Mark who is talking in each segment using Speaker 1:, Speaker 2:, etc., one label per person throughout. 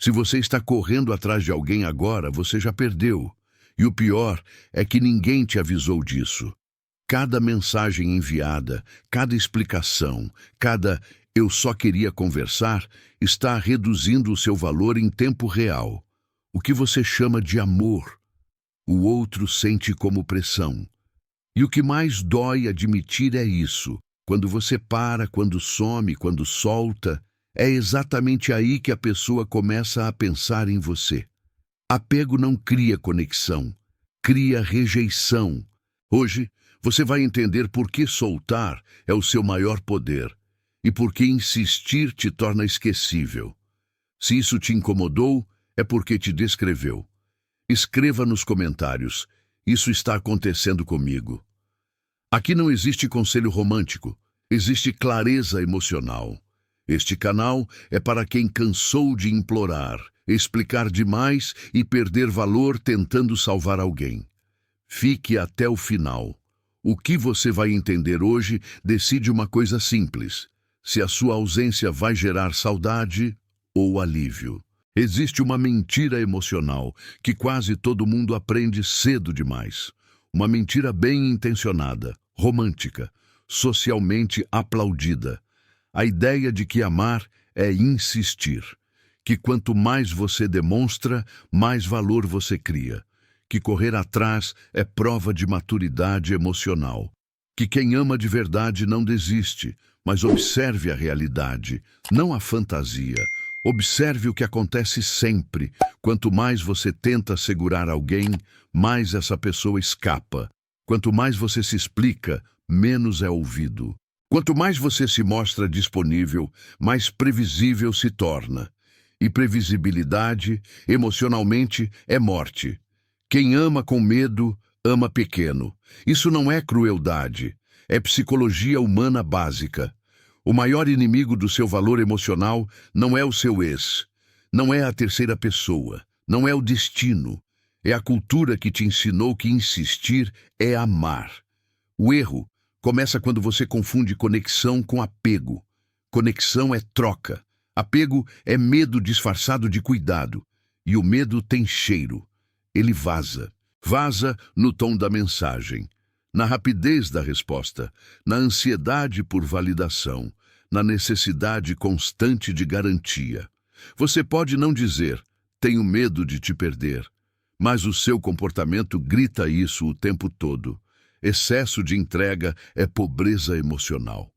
Speaker 1: Se você está correndo atrás de alguém agora, você já perdeu. E o pior é que ninguém te avisou disso. Cada mensagem enviada, cada explicação, cada "eu só queria conversar" está reduzindo o seu valor em tempo real. O que você chama de amor, o outro sente como pressão. E o que mais dói admitir é isso. Quando você para, quando some, quando solta, é exatamente aí que a pessoa começa a pensar em você. Apego não cria conexão, cria rejeição. Hoje, você vai entender por que soltar é o seu maior poder e por que insistir te torna esquecível. Se isso te incomodou, é porque te descreveu. Escreva nos comentários: isso está acontecendo comigo. Aqui não existe conselho romântico, existe clareza emocional. Este canal é para quem cansou de implorar, explicar demais e perder valor tentando salvar alguém. Fique até o final. O que você vai entender hoje decide uma coisa simples: se a sua ausência vai gerar saudade ou alívio. Existe uma mentira emocional que quase todo mundo aprende cedo demais. Uma mentira bem intencionada, romântica, socialmente aplaudida. A ideia de que amar é insistir. Que quanto mais você demonstra, mais valor você cria. Que correr atrás é prova de maturidade emocional. Que quem ama de verdade não desiste, mas observe a realidade, não a fantasia. Observe o que acontece sempre. Quanto mais você tenta segurar alguém, mais essa pessoa escapa. Quanto mais você se explica, menos é ouvido. Quanto mais você se mostra disponível, mais previsível se torna. E previsibilidade, emocionalmente, é morte. Quem ama com medo, ama pequeno. Isso não é crueldade, é psicologia humana básica. O maior inimigo do seu valor emocional não é o seu ex, não é a terceira pessoa, não é o destino. É a cultura que te ensinou que insistir é amar. O erro começa quando você confunde conexão com apego. Conexão é troca. Apego é medo disfarçado de cuidado. E o medo tem cheiro. Ele vaza. Vaza no tom da mensagem, na rapidez da resposta, na ansiedade por validação, na necessidade constante de garantia. Você pode não dizer: tenho medo de te perder, mas o seu comportamento grita isso o tempo todo. Excesso de entrega é pobreza emocional.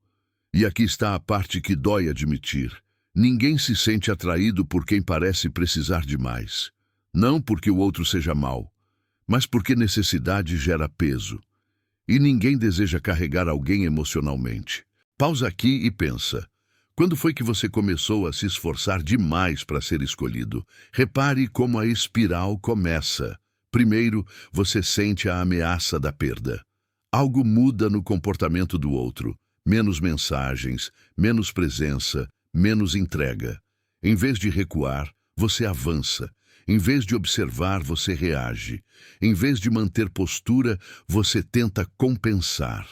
Speaker 1: E aqui está a parte que dói admitir. Ninguém se sente atraído por quem parece precisar demais. Não porque o outro seja mau, mas porque necessidade gera peso. E ninguém deseja carregar alguém emocionalmente. Pausa aqui e pensa. Quando foi que você começou a se esforçar demais para ser escolhido? Repare como a espiral começa. Primeiro, você sente a ameaça da perda. Algo muda no comportamento do outro. Menos mensagens, menos presença, menos entrega. Em vez de recuar, você avança. Em vez de observar, você reage. Em vez de manter postura, você tenta compensar.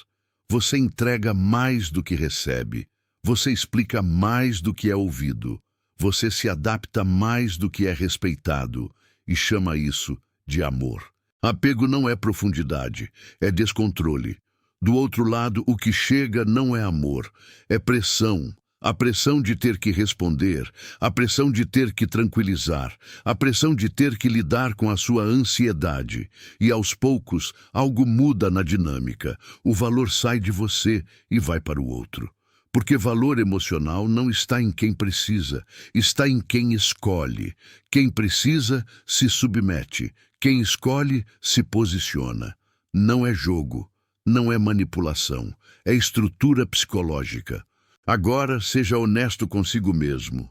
Speaker 1: Você entrega mais do que recebe. Você explica mais do que é ouvido. Você se adapta mais do que é respeitado. E chama isso de amor. Apego não é profundidade, é descontrole. Do outro lado, o que chega não é amor, é pressão. A pressão de ter que responder, a pressão de ter que tranquilizar, a pressão de ter que lidar com a sua ansiedade. E aos poucos, algo muda na dinâmica. O valor sai de você e vai para o outro. Porque valor emocional não está em quem precisa, está em quem escolhe. Quem precisa, se submete. Quem escolhe, se posiciona. Não é jogo, não é manipulação, é estrutura psicológica. Agora, seja honesto consigo mesmo.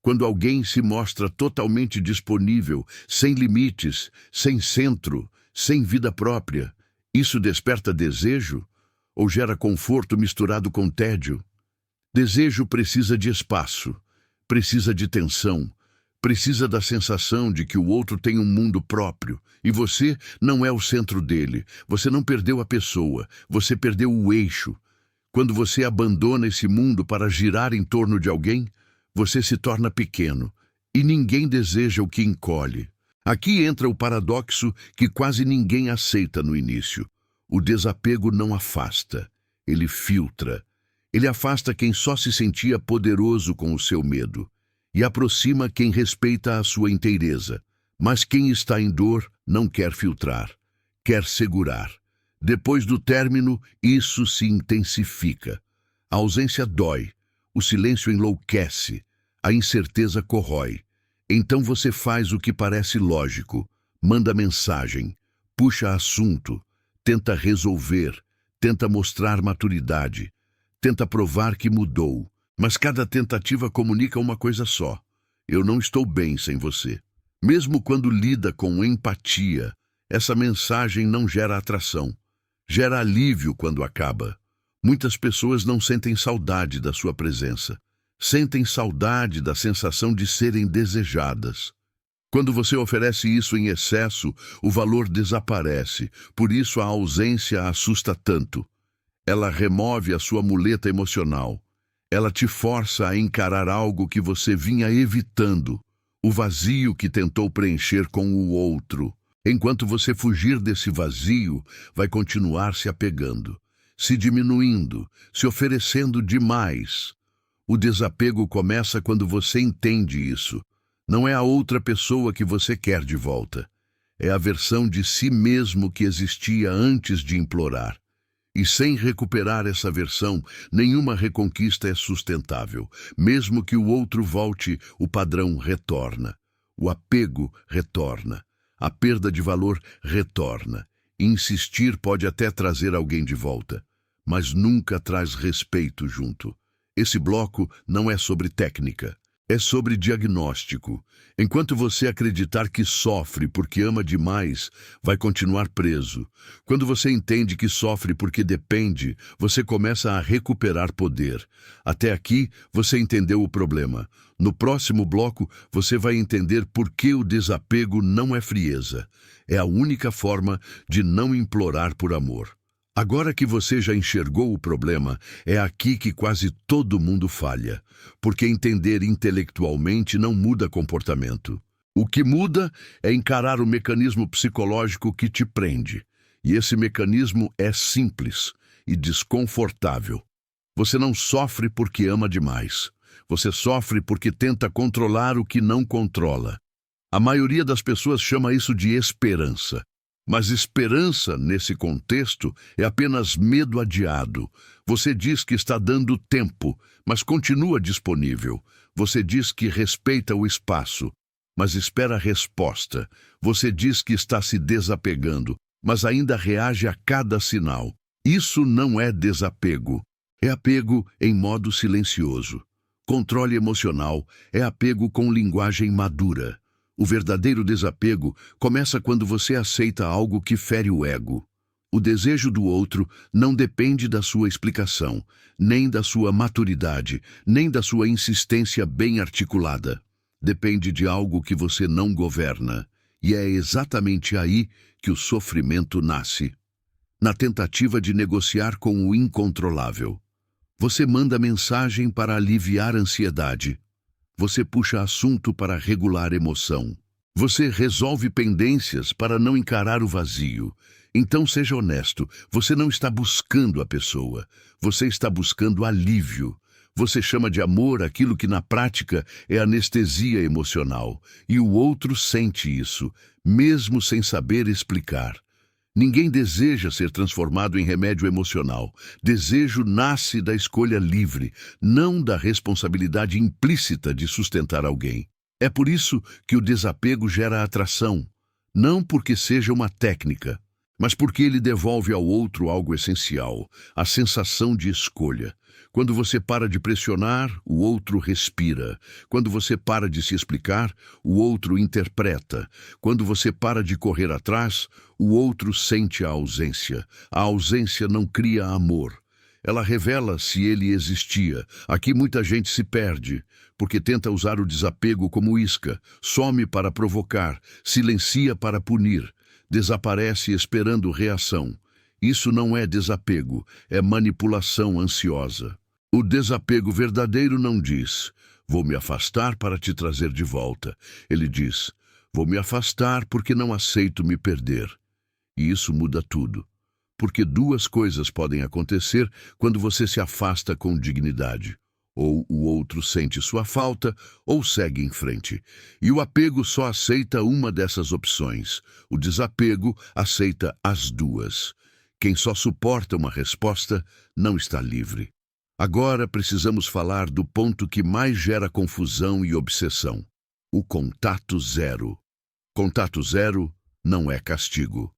Speaker 1: Quando alguém se mostra totalmente disponível, sem limites, sem centro, sem vida própria, isso desperta desejo ou gera conforto misturado com tédio? Desejo precisa de espaço, precisa de tensão, precisa da sensação de que o outro tem um mundo próprio e você não é o centro dele. Você não perdeu a pessoa, você perdeu o eixo. Quando você abandona esse mundo para girar em torno de alguém, você se torna pequeno. e ninguém deseja o que encolhe. Aqui entra o paradoxo que quase ninguém aceita no início. O desapego não afasta, ele filtra. Ele afasta quem só se sentia poderoso com o seu medo e aproxima quem respeita a sua inteireza. Mas quem está em dor não quer filtrar, quer segurar. Depois do término, isso se intensifica. A ausência dói, o silêncio enlouquece, a incerteza corrói. Então você faz o que parece lógico, manda mensagem, puxa assunto, tenta resolver, tenta mostrar maturidade, tenta provar que mudou. Mas cada tentativa comunica uma coisa só: eu não estou bem sem você. Mesmo quando lida com empatia, essa mensagem não gera atração. Gera alívio quando acaba. Muitas pessoas não sentem saudade da sua presença. Sentem saudade da sensação de serem desejadas. Quando você oferece isso em excesso, o valor desaparece. Por isso a ausência assusta tanto. Ela remove a sua muleta emocional. Ela te força a encarar algo que você vinha evitando. O vazio que tentou preencher com o outro. Enquanto você fugir desse vazio, vai continuar se apegando, se diminuindo, se oferecendo demais. O desapego começa quando você entende isso. Não é a outra pessoa que você quer de volta. É a versão de si mesmo que existia antes de implorar. E sem recuperar essa versão, nenhuma reconquista é sustentável. Mesmo que o outro volte, o padrão retorna. O apego retorna. A perda de valor retorna. Insistir pode até trazer alguém de volta, mas nunca traz respeito junto. Esse bloco não é sobre técnica, é sobre diagnóstico. Enquanto você acreditar que sofre porque ama demais, vai continuar preso. Quando você entende que sofre porque depende, você começa a recuperar poder. Até aqui, você entendeu o problema. No próximo bloco, você vai entender por que o desapego não é frieza. É a única forma de não implorar por amor. Agora que você já enxergou o problema, é aqui que quase todo mundo falha, porque entender intelectualmente não muda comportamento. O que muda é encarar o mecanismo psicológico que te prende, e esse mecanismo é simples e desconfortável. Você não sofre porque ama demais, você sofre porque tenta controlar o que não controla. A maioria das pessoas chama isso de esperança. Mas esperança, nesse contexto, é apenas medo adiado. Você diz que está dando tempo, mas continua disponível. Você diz que respeita o espaço, mas espera a resposta. Você diz que está se desapegando, mas ainda reage a cada sinal. Isso não é desapego. É apego em modo silencioso. Controle emocional é apego com linguagem madura. O verdadeiro desapego começa quando você aceita algo que fere o ego. O desejo do outro não depende da sua explicação, nem da sua maturidade, nem da sua insistência bem articulada. Depende de algo que você não governa. E é exatamente aí que o sofrimento nasce. Na tentativa de negociar com o incontrolável. Você manda mensagem para aliviar a ansiedade. Você puxa assunto para regular emoção. Você resolve pendências para não encarar o vazio. Então seja honesto, você não está buscando a pessoa, você está buscando alívio. Você chama de amor aquilo que na prática é anestesia emocional, e o outro sente isso, mesmo sem saber explicar. Ninguém deseja ser transformado em remédio emocional. Desejo nasce da escolha livre, não da responsabilidade implícita de sustentar alguém. É por isso que o desapego gera atração, não porque seja uma técnica, mas porque ele devolve ao outro algo essencial, a sensação de escolha. Quando você para de pressionar, o outro respira. Quando você para de se explicar, o outro interpreta. Quando você para de correr atrás, o outro sente a ausência. A ausência não cria amor. Ela revela se ele existia. Aqui muita gente se perde, porque tenta usar o desapego como isca. Some para provocar, silencia para punir, desaparece esperando reação. Isso não é desapego, é manipulação ansiosa. O desapego verdadeiro não diz: Vou me afastar para te trazer de volta. Ele diz: vou me afastar porque não aceito me perder. E isso muda tudo. Porque duas coisas podem acontecer quando você se afasta com dignidade. Ou o outro sente sua falta, ou segue em frente. E o apego só aceita uma dessas opções. O desapego aceita as duas. Quem só suporta uma resposta não está livre. Agora precisamos falar do ponto que mais gera confusão e obsessão: o contato zero. Contato zero não é castigo.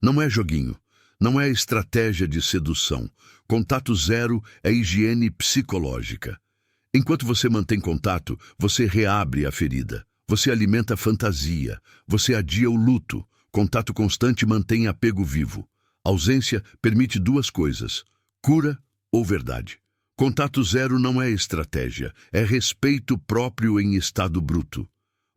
Speaker 1: Não é joguinho. Não é estratégia de sedução. Contato zero é higiene psicológica. Enquanto você mantém contato, você reabre a ferida. Você alimenta a fantasia. Você adia o luto. Contato constante mantém apego vivo. Ausência permite duas coisas: cura ou verdade. Contato zero não é estratégia, é respeito próprio em estado bruto.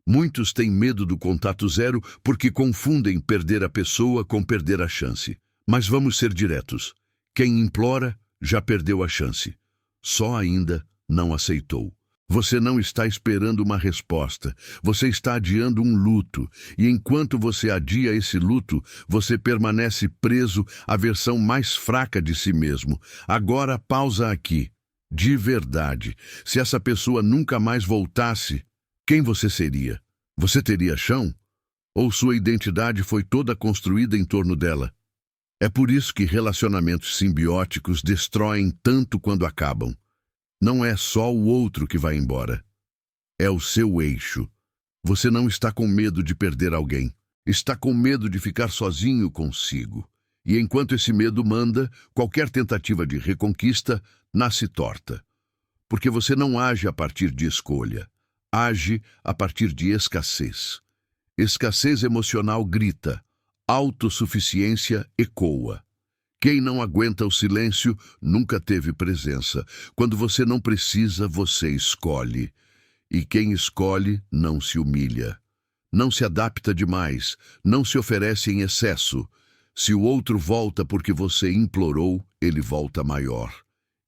Speaker 1: Muitos têm medo do contato zero porque confundem perder a pessoa com perder a chance. Mas vamos ser diretos. Quem implora já perdeu a chance. Só ainda não aceitou. Você não está esperando uma resposta. Você está adiando um luto. E enquanto você adia esse luto, você permanece preso à versão mais fraca de si mesmo. Agora pausa aqui. De verdade, se essa pessoa nunca mais voltasse, quem você seria? Você teria chão? Ou sua identidade foi toda construída em torno dela? É por isso que relacionamentos simbióticos destroem tanto quando acabam. Não é só o outro que vai embora. É o seu eixo. Você não está com medo de perder alguém. Está com medo de ficar sozinho consigo. E enquanto esse medo manda, qualquer tentativa de reconquista nasce torta. Porque você não age a partir de escolha. Age a partir de escassez. Escassez emocional grita. Autossuficiência ecoa. Quem não aguenta o silêncio nunca teve presença. Quando você não precisa, você escolhe. E quem escolhe não se humilha. Não se adapta demais, não se oferece em excesso. Se o outro volta porque você implorou, ele volta maior.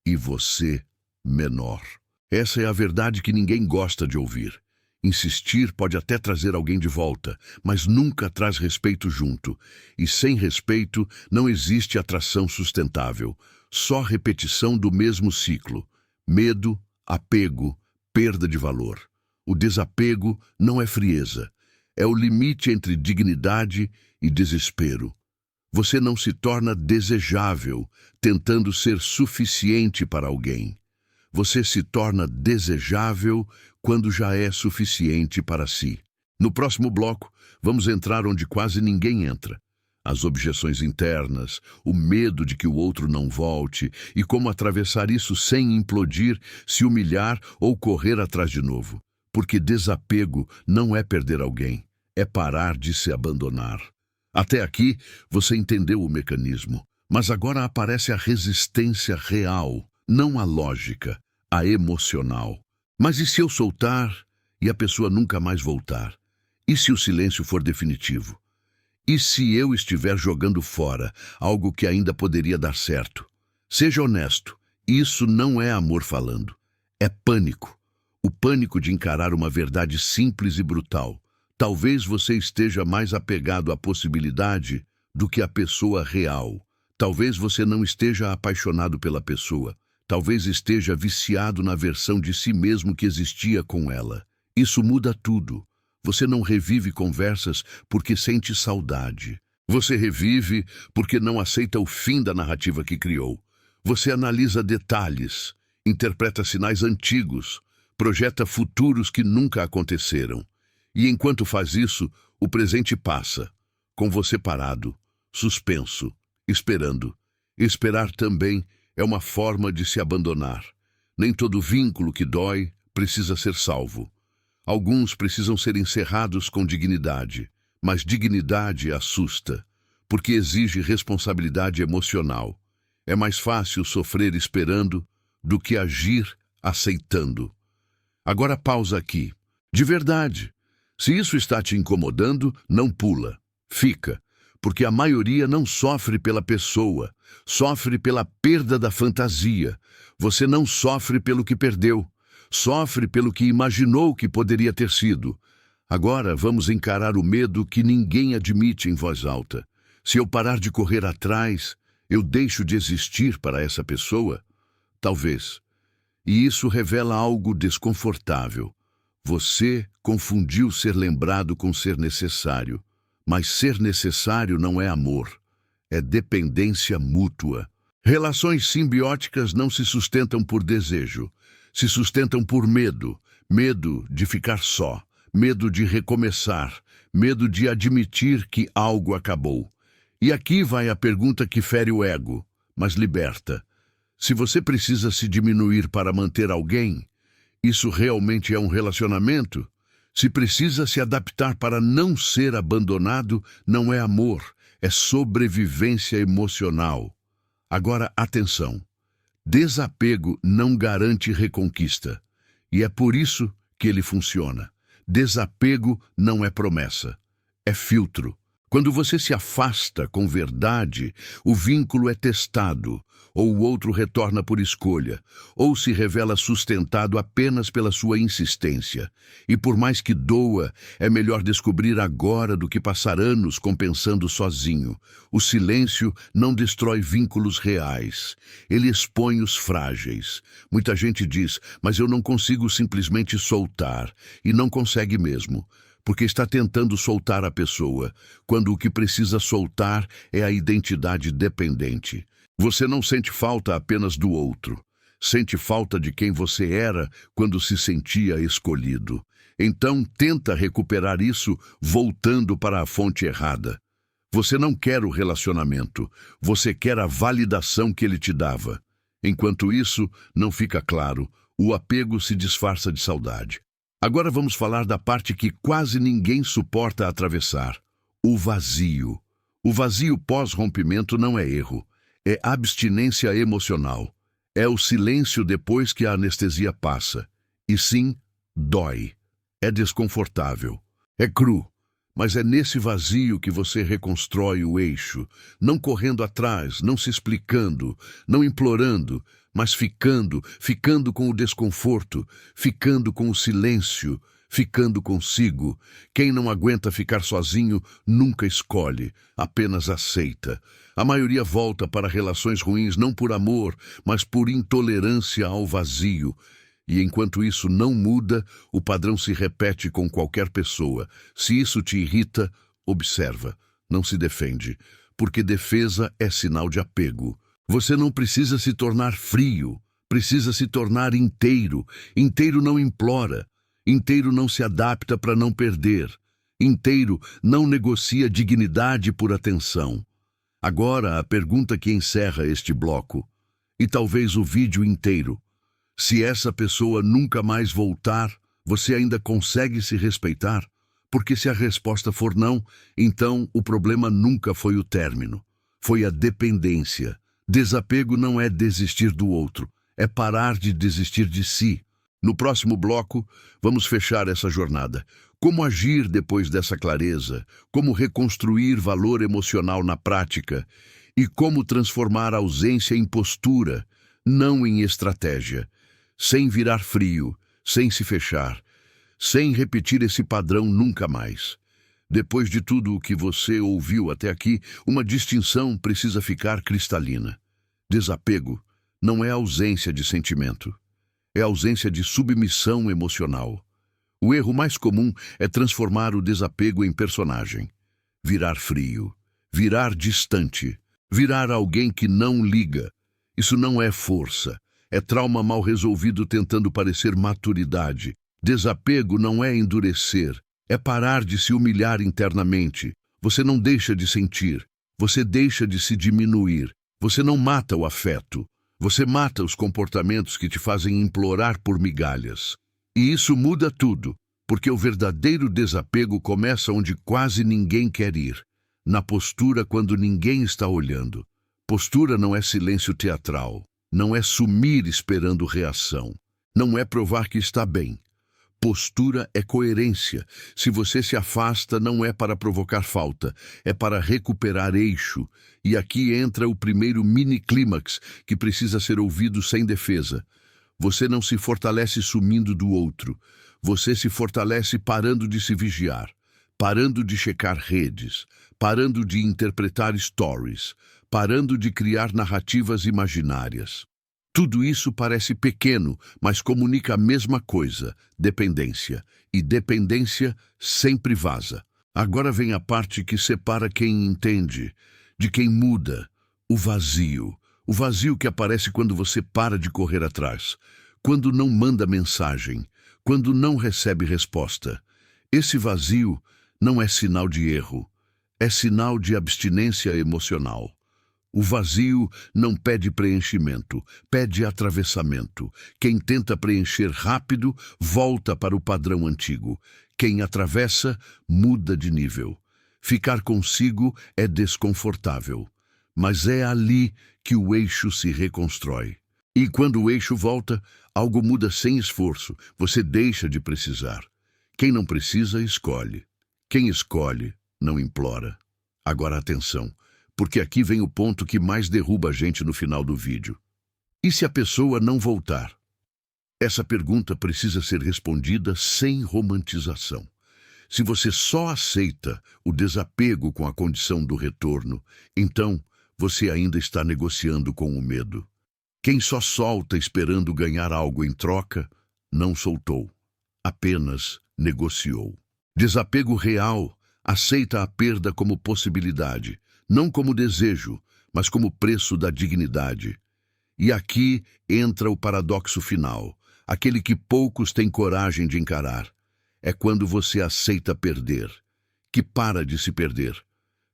Speaker 1: E você, menor. Essa é a verdade que ninguém gosta de ouvir. Insistir pode até trazer alguém de volta, mas nunca traz respeito junto. E sem respeito não existe atração sustentável. Só repetição do mesmo ciclo. Medo, apego, perda de valor. O desapego não é frieza. É o limite entre dignidade e desespero. Você não se torna desejável tentando ser suficiente para alguém. Você se torna desejável quando já é suficiente para si. No próximo bloco, vamos entrar onde quase ninguém entra. As objeções internas, o medo de que o outro não volte e como atravessar isso sem implodir, se humilhar ou correr atrás de novo. Porque desapego não é perder alguém, é parar de se abandonar. Até aqui, você entendeu o mecanismo, mas agora aparece a resistência real, não a lógica, a emocional. Mas e se eu soltar e a pessoa nunca mais voltar? E se o silêncio for definitivo? E se eu estiver jogando fora algo que ainda poderia dar certo? Seja honesto, isso não é amor falando, é pânico. O pânico de encarar uma verdade simples e brutal. Talvez você esteja mais apegado à possibilidade do que à pessoa real. Talvez você não esteja apaixonado pela pessoa. Talvez esteja viciado na versão de si mesmo que existia com ela. Isso muda tudo. Você não revive conversas porque sente saudade. Você revive porque não aceita o fim da narrativa que criou. Você analisa detalhes, interpreta sinais antigos, projeta futuros que nunca aconteceram. E enquanto faz isso, o presente passa, com você parado, suspenso, esperando. Esperar também é uma forma de se abandonar. Nem todo vínculo que dói precisa ser salvo. Alguns precisam ser encerrados com dignidade, mas dignidade assusta, porque exige responsabilidade emocional. É mais fácil sofrer esperando do que agir aceitando. Agora pausa aqui. De verdade, se isso está te incomodando, não pula. Fica, porque a maioria não sofre pela pessoa, sofre pela perda da fantasia. Você não sofre pelo que perdeu, sofre pelo que imaginou que poderia ter sido. Agora vamos encarar o medo que ninguém admite em voz alta. Se eu parar de correr atrás, eu deixo de existir para essa pessoa? Talvez. E isso revela algo desconfortável. Você confundiu ser lembrado com ser necessário. Mas ser necessário não é amor. É dependência mútua. Relações simbióticas não se sustentam por desejo. Se sustentam por medo. Medo de ficar só. Medo de recomeçar. Medo de admitir que algo acabou. E aqui vai a pergunta que fere o ego, mas liberta. Se você precisa se diminuir para manter alguém, isso realmente é um relacionamento? Se precisa se adaptar para não ser abandonado, não é amor, é sobrevivência emocional. Agora, atenção. Desapego não garante reconquista. E é por isso que ele funciona. Desapego não é promessa, é filtro. Quando você se afasta com verdade, o vínculo é testado, ou o outro retorna por escolha, ou se revela sustentado apenas pela sua insistência. E por mais que doa, é melhor descobrir agora do que passar anos compensando sozinho. O silêncio não destrói vínculos reais, ele expõe os frágeis. Muita gente diz, mas eu não consigo simplesmente soltar, e não consegue mesmo. Porque está tentando soltar a pessoa, quando o que precisa soltar é a identidade dependente. Você não sente falta apenas do outro. Sente falta de quem você era quando se sentia escolhido. Então tenta recuperar isso voltando para a fonte errada. Você não quer o relacionamento, você quer a validação que ele te dava. Enquanto isso não fica claro, o apego se disfarça de saudade. Agora vamos falar da parte que quase ninguém suporta atravessar, o vazio. O vazio pós-rompimento não é erro, é abstinência emocional. É o silêncio depois que a anestesia passa. E sim, dói. É desconfortável. É cru. Mas é nesse vazio que você reconstrói o eixo, não correndo atrás, não se explicando, não implorando, mas ficando com o desconforto, ficando com o silêncio, ficando consigo. Quem não aguenta ficar sozinho nunca escolhe, apenas aceita. A maioria volta para relações ruins não por amor, mas por intolerância ao vazio. E enquanto isso não muda, o padrão se repete com qualquer pessoa. Se isso te irrita, observa, não se defende, porque defesa é sinal de apego. Você não precisa se tornar frio, precisa se tornar inteiro. Inteiro não implora, inteiro não se adapta para não perder, inteiro não negocia dignidade por atenção. Agora a pergunta que encerra este bloco, e talvez o vídeo inteiro. Se essa pessoa nunca mais voltar, você ainda consegue se respeitar? Porque se a resposta for não, então o problema nunca foi o término. Foi a dependência. Desapego não é desistir do outro, é parar de desistir de si. No próximo bloco, vamos fechar essa jornada. Como agir depois dessa clareza? Como reconstruir valor emocional na prática? E como transformar a ausência em postura, não em estratégia? Sem virar frio, sem se fechar, sem repetir esse padrão nunca mais. Depois de tudo o que você ouviu até aqui, uma distinção precisa ficar cristalina. Desapego não é ausência de sentimento, é ausência de submissão emocional. O erro mais comum é transformar o desapego em personagem. Virar frio, virar distante, virar alguém que não liga. Isso não é força. É trauma mal resolvido tentando parecer maturidade. Desapego não é endurecer, é parar de se humilhar internamente. Você não deixa de sentir, você deixa de se diminuir. Você não mata o afeto, você mata os comportamentos que te fazem implorar por migalhas. E isso muda tudo, porque o verdadeiro desapego começa onde quase ninguém quer ir, na postura quando ninguém está olhando. Postura não é silêncio teatral. Não é sumir esperando reação. Não é provar que está bem. Postura é coerência. Se você se afasta, não é para provocar falta, é para recuperar eixo. E aqui entra o primeiro mini-clímax, que precisa ser ouvido sem defesa. Você não se fortalece sumindo do outro. Você se fortalece parando de se vigiar, parando de checar redes, parando de interpretar stories, parando de criar narrativas imaginárias. Tudo isso parece pequeno, mas comunica a mesma coisa: dependência. E dependência sempre vaza. Agora vem a parte que separa quem entende de quem muda: o vazio. O vazio que aparece quando você para de correr atrás, quando não manda mensagem, quando não recebe resposta. Esse vazio não é sinal de erro, é sinal de abstinência emocional. O vazio não pede preenchimento, pede atravessamento. Quem tenta preencher rápido, volta para o padrão antigo. Quem atravessa, muda de nível. Ficar consigo é desconfortável, mas é ali que o eixo se reconstrói. E quando o eixo volta, algo muda sem esforço. Você deixa de precisar. Quem não precisa, escolhe. Quem escolhe, não implora. Agora atenção, porque aqui vem o ponto que mais derruba a gente no final do vídeo. E se a pessoa não voltar? Essa pergunta precisa ser respondida sem romantização. Se você só aceita o desapego com a condição do retorno, então você ainda está negociando com o medo. Quem só solta esperando ganhar algo em troca, não soltou, apenas negociou. Desapego real aceita a perda como possibilidade, não como desejo, mas como preço da dignidade. E aqui entra o paradoxo final, aquele que poucos têm coragem de encarar. É quando você aceita perder, que para de se perder.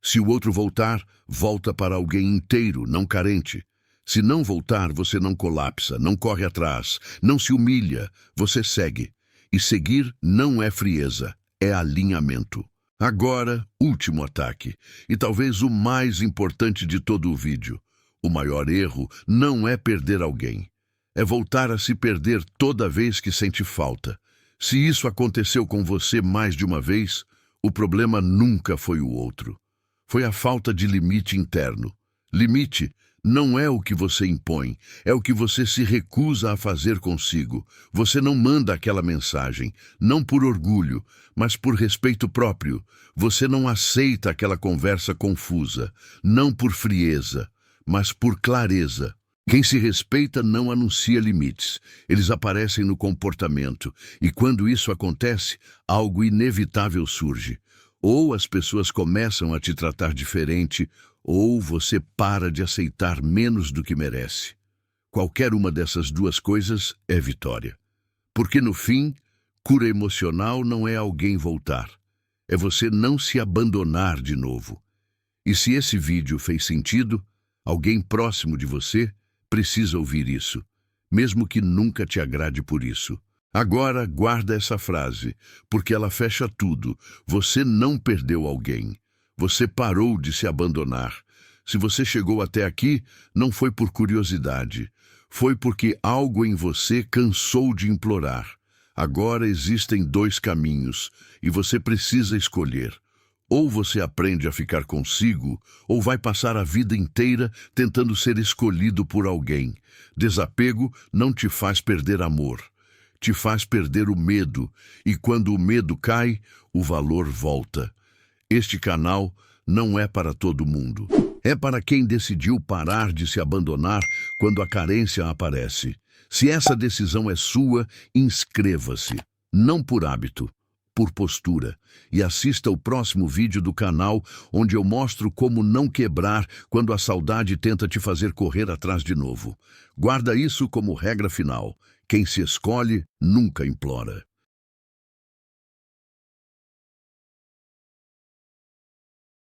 Speaker 1: Se o outro voltar, volta para alguém inteiro, não carente. Se não voltar, você não colapsa, não corre atrás, não se humilha, você segue. E seguir não é frieza, é alinhamento. Agora, último ataque, e talvez o mais importante de todo o vídeo. O maior erro não é perder alguém, é voltar a se perder toda vez que sente falta. Se isso aconteceu com você mais de uma vez, o problema nunca foi o outro. Foi a falta de limite interno. Limite não é o que você impõe, é o que você se recusa a fazer consigo. Você não manda aquela mensagem, não por orgulho, mas por respeito próprio. Você não aceita aquela conversa confusa, não por frieza, mas por clareza. Quem se respeita não anuncia limites, eles aparecem no comportamento, e quando isso acontece, algo inevitável surge. Ou as pessoas começam a te tratar diferente, ou você para de aceitar menos do que merece. Qualquer uma dessas duas coisas é vitória. Porque no fim, cura emocional não é alguém voltar, é você não se abandonar de novo. E se esse vídeo fez sentido, alguém próximo de você precisa ouvir isso, mesmo que nunca te agrade por isso. Agora, guarda essa frase, porque ela fecha tudo. Você não perdeu alguém. Você parou de se abandonar. Se você chegou até aqui, não foi por curiosidade. Foi porque algo em você cansou de implorar. Agora existem dois caminhos, e você precisa escolher. Ou você aprende a ficar consigo, ou vai passar a vida inteira tentando ser escolhido por alguém. Desapego não te faz perder amor. Te faz perder o medo, e quando o medo cai, o valor volta. Este canal não é para todo mundo. É para quem decidiu parar de se abandonar quando a carência aparece. Se essa decisão é sua, inscreva-se. Não por hábito, por postura. E assista o próximo vídeo do canal, onde eu mostro como não quebrar quando a saudade tenta te fazer correr atrás de novo. Guarda isso como regra final. Quem se escolhe nunca implora.